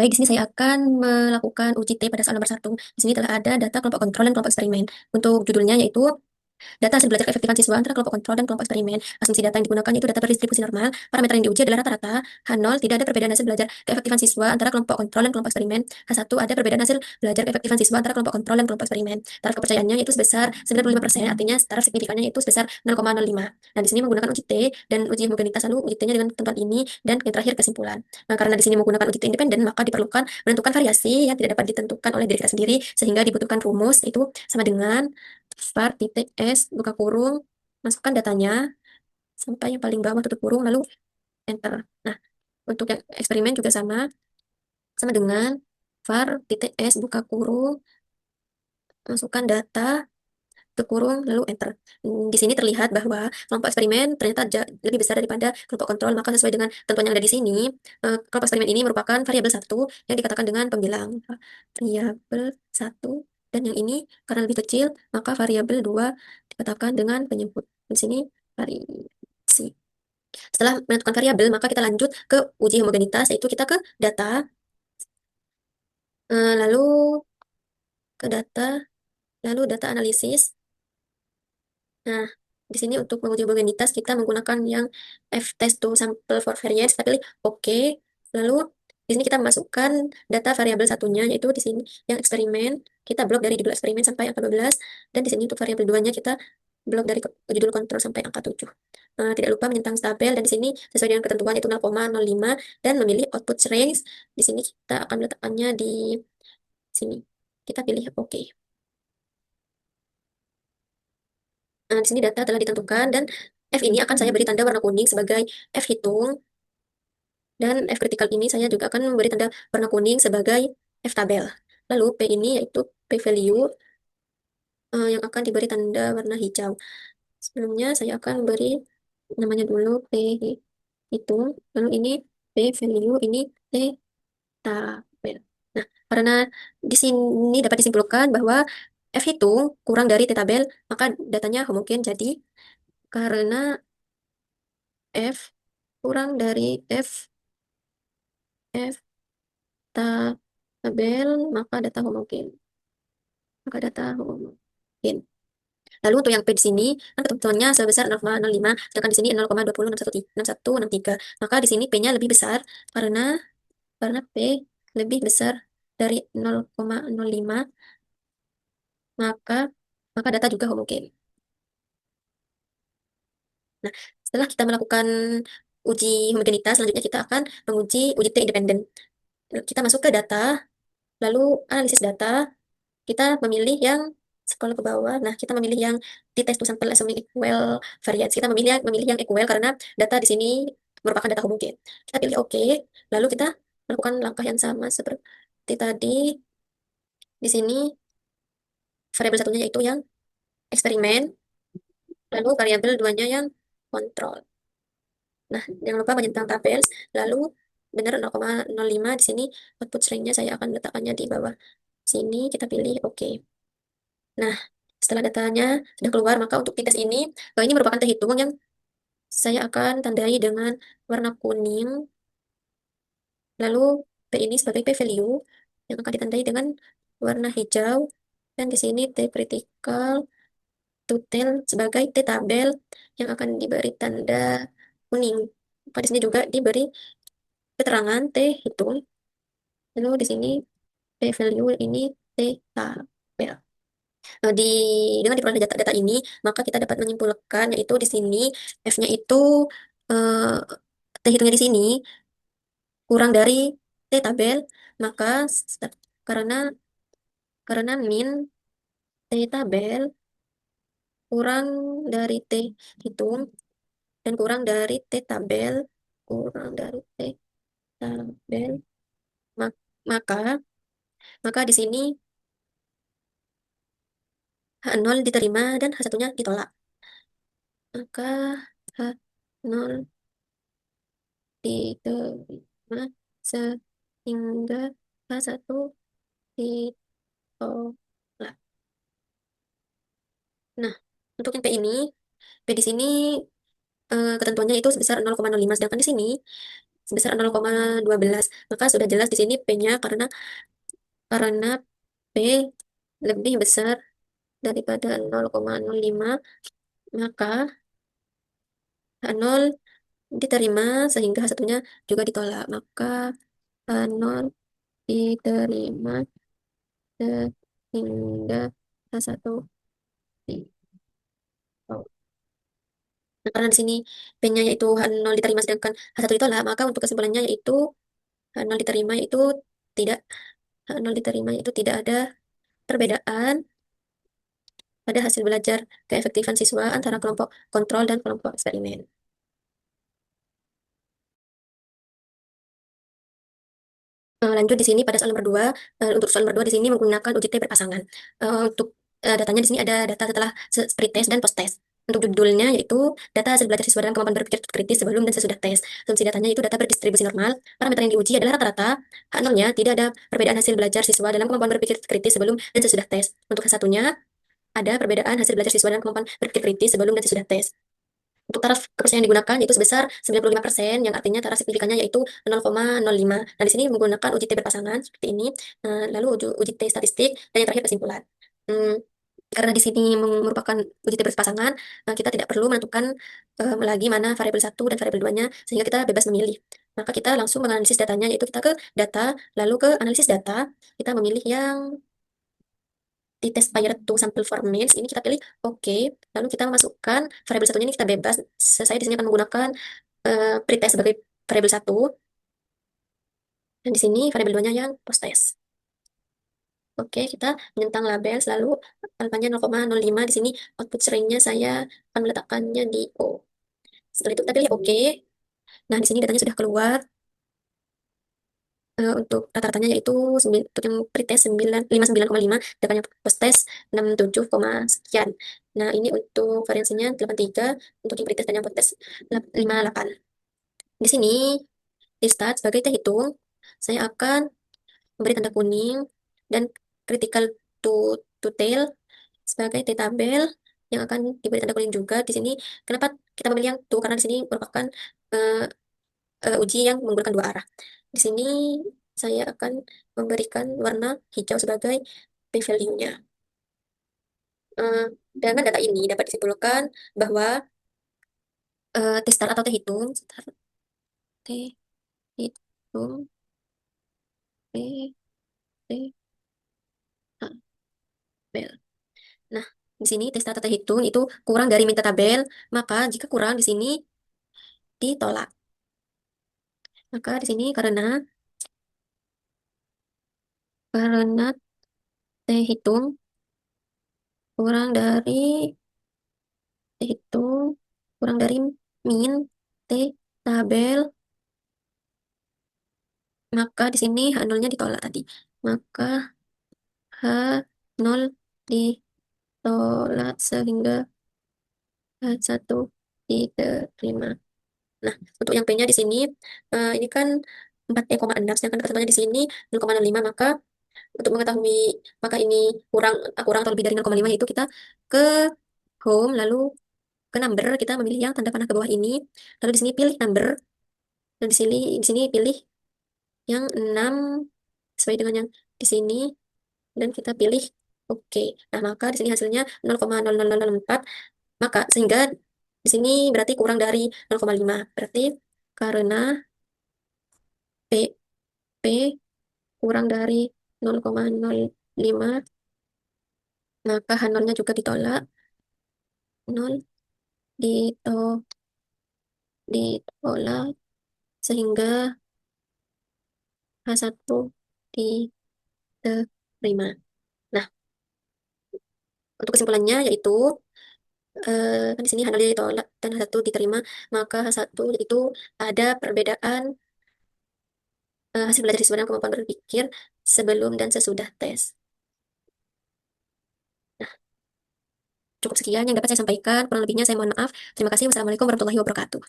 Baik, di sini saya akan melakukan uji T pada soal nomor satu. Di sini telah ada data kelompok kontrol dan kelompok eksperimen. Untuk judulnya yaitu data hasil belajar keefektifan siswa antara kelompok kontrol dan kelompok eksperimen. Asumsi data yang digunakan yaitu data berdistribusi normal. Parameter yang diuji adalah rata-rata. H0, tidak ada perbedaan hasil belajar keefektifan siswa antara kelompok kontrol dan kelompok eksperimen. H1, ada perbedaan hasil belajar keefektifan siswa antara kelompok kontrol dan kelompok eksperimen. Taraf kepercayaannya yaitu sebesar 95%, artinya taraf signifikannya yaitu sebesar 0,05. Nah, di sini menggunakan uji T dan uji homogenitas, lalu uji T-nya dengan ketentuan ini, dan yang terakhir kesimpulan. Nah, karena di sini menggunakan uji T independen, maka diperlukan menentukan variasi yang tidak dapat ditentukan oleh diri kita sendiri, sehingga dibutuhkan rumus, itu sama dengan var titik S buka kurung, masukkan datanya sampai yang paling bawah tutup kurung, lalu enter. Nah, untuk yang eksperimen juga sama, sama dengan var titik S buka kurung, masukkan data tutup kurung, lalu enter. Di sini terlihat bahwa kelompok eksperimen ternyata lebih besar daripada kelompok kontrol, maka sesuai dengan tentuan yang ada di sini, kelompok eksperimen ini merupakan variabel satu yang dikatakan dengan pembilang. Variabel satu, dan yang ini karena lebih kecil, maka variabel dua dikatakan dengan penyebut. Di sini variasi. Setelah menentukan variabel, maka kita lanjut ke uji homogenitas, yaitu kita ke data, lalu ke data, lalu data analisis. Nah, di sini untuk menguji homogenitas kita menggunakan yang F-test to sample for variance, kita pilih OK. Lalu di sini kita masukkan data variabel satunya, yaitu di sini yang eksperimen, kita blok dari judul eksperimen sampai angka 12, dan di sini untuk variabel duanya kita blok dari judul kontrol sampai angka 7. Tidak lupa menyentang tabel, dan di sini sesuai dengan ketentuan itu 0,05, dan memilih output range. Di sini kita akan meletakkannya di sini. Kita pilih OK. Di sini data telah ditentukan, dan F ini akan saya beri tanda warna kuning sebagai F hitung, dan F kritikal ini saya juga akan memberi tanda warna kuning sebagai F tabel. Lalu P ini yaitu P value, yang akan diberi tanda warna hijau. Sebelumnya saya akan beri namanya dulu P hitung, lalu ini P value, ini T tabel. Nah, karena di sini dapat disimpulkan bahwa F hitung kurang dari T tabel, maka datanya homogen. Jadi karena F kurang dari F tabel, maka data homogen. Maka data homogen. Lalu untuk yang P di sini, kan ketentuannya sebesar 0,05, sedangkan di sini 0,206163. Maka di sini P-nya lebih besar karena P lebih besar dari 0,05, maka maka data juga homogen. Nah, setelah kita melakukan uji homogenitas, selanjutnya kita akan menguji uji T independen. Kita masuk ke data, lalu analisis data, kita memilih yang scroll ke bawah. Nah, kita memilih yang di test to sample assuming equal variance. Kita memilih yang equal karena data di sini merupakan data homogen. Kita pilih OK, lalu kita melakukan langkah yang sama seperti tadi. Di sini variabel satunya yaitu yang eksperimen, lalu variabel duanya yang kontrol. Nah, jangan lupa menyentang tabel, lalu benar 0,05 di sini output stringnya saya akan letakkannya di bawah sini, kita pilih OK. Nah, setelah datanya sudah keluar, maka untuk tes ini, ini merupakan teh hitung yang saya akan tandai dengan warna kuning. Lalu P ini sebagai P value yang akan ditandai dengan warna hijau. Dan di sini T critical, total sebagai T tabel yang akan diberi tanda kuning. Maka di sini juga diberi keterangan T hitung. Lalu di sini P value ini T tabel. Di dengan diperoleh data-data ini, maka kita dapat menyimpulkan yaitu di sini F-nya itu, eh, kita hitungnya di sini kurang dari T tabel, maka karena min T tabel kurang dari T hitung dan kurang dari T tabel, kurang dari T tabel, mak- maka maka di sini H0 diterima dan H1-nya ditolak. Maka H0 diterima sehingga H1 ditolak. Nah, untuk yang P ini, P di sini, ketentuannya itu sebesar 0,05, sedangkan di sini sebesar 0,12. Maka sudah jelas di sini P-nya karena P lebih besar daripada 0,05, maka H0 diterima sehingga H1-nya juga ditolak. Maka H0 diterima sehingga H1 ditolak. Nah, karena di sini P-nya yaitu H0 diterima sedangkan H1 ditolak, maka untuk kesimpulannya yaitu H0 diterima itu tidak H0 diterima itu tidak ada perbedaan pada hasil belajar keefektifan siswa antara kelompok kontrol dan kelompok eksperimen. Lanjut di sini pada soal nomor 2. Untuk soal nomor 2 di sini menggunakan uji T berpasangan. Untuk datanya di sini ada data setelah pre-test dan post-test. Untuk judulnya yaitu data hasil belajar siswa dalam kemampuan berpikir kritis sebelum dan sesudah tes. Asumsi datanya itu data berdistribusi normal. Parameter yang diuji adalah rata-rata. H0-nya tidak ada perbedaan hasil belajar siswa dalam kemampuan berpikir kritis sebelum dan sesudah tes. Untuk H1-nya ada perbedaan hasil belajar siswa dalam kemampuan berpikir kritis sebelum dan sesudah tes. Untuk taraf kepercayaan yang digunakan yaitu sebesar 95%, yang artinya taraf signifikannya yaitu 0,05. Nah, di sini menggunakan uji T berpasangan seperti ini. Lalu uji T statistik, dan yang terakhir kesimpulan. Hmm, karena di sini merupakan uji T berpasangan, kita tidak perlu menentukan lagi mana variabel satu dan variabel 2-nya, sehingga kita bebas memilih. Maka kita langsung menganalisis datanya, yaitu kita ke data, lalu ke analisis data, kita memilih yang di test Payret to sample format ini kita pilih oke, lalu kita masukkan variabel satunya ini kita bebas. Saya di sini akan menggunakan pretest sebagai variabel satu, dan di sini variabel 2-nya yang post test. Oke, kita menyentang label, lalu alfanya 0,05. Di sini output stringnya saya akan meletakkannya di O. Setelah itu kita pilih oke. Nah, di sini datanya sudah keluar. Untuk rata-ratanya yaitu untuk yang pretest 59,5, sedangkan yang post-test 67, sekian. Nah, ini untuk variansinya 83, untuk yang pretest dan yang post-test 58. Di sini, di start sebagai teh hitung, saya akan memberi tanda kuning dan critical to, tail sebagai T tabel yang akan diberi tanda kuning juga. Di sini, kenapa kita memilih yang to? Karena di sini merupakan eh, uji yang menggunakan dua arah. Di sini saya akan memberikan warna hijau sebagai p-value-nya. Eh, dengan data ini dapat disimpulkan bahwa T start atau T hitung, T hitung, P, T, tabel. Nah, di sini T start atau T hitung itu kurang dari minta tabel, maka jika kurang di sini ditolak. Maka di sini karena T hitung kurang dari itu kurang dari min T tabel, maka di sini H0-nya ditolak tadi. Maka H0 ditolak sehingga H1 diterima. Nah, untuk yang P-nya di sini ini kan 4,6, sedangkan ketemuannya di sini 0,05, maka untuk mengetahui maka ini kurang kurang atau lebih dari 0,5 itu kita ke home, lalu ke number, kita memilih yang tanda panah ke bawah ini, lalu di sini pilih number, dan di sini pilih yang 6 sesuai dengan yang di sini, dan kita pilih oke. Nah, maka di sini hasilnya 0,00004, maka sehingga di sini berarti kurang dari 0,5. Berarti karena P P kurang dari 0,05, maka H0-nya juga ditolak. 0 dito- ditolak sehingga H1 diterima. Nah, untuk kesimpulannya yaitu kan di sini H0 ditolak dan H1 diterima, maka H1 itu ada perbedaan hasil belajar siswa dalam kemampuan berpikir sebelum dan sesudah tes. Nah, cukup sekian yang dapat saya sampaikan. Kurang lebihnya saya mohon maaf. Terima kasih. Wassalamualaikum warahmatullahi wabarakatuh.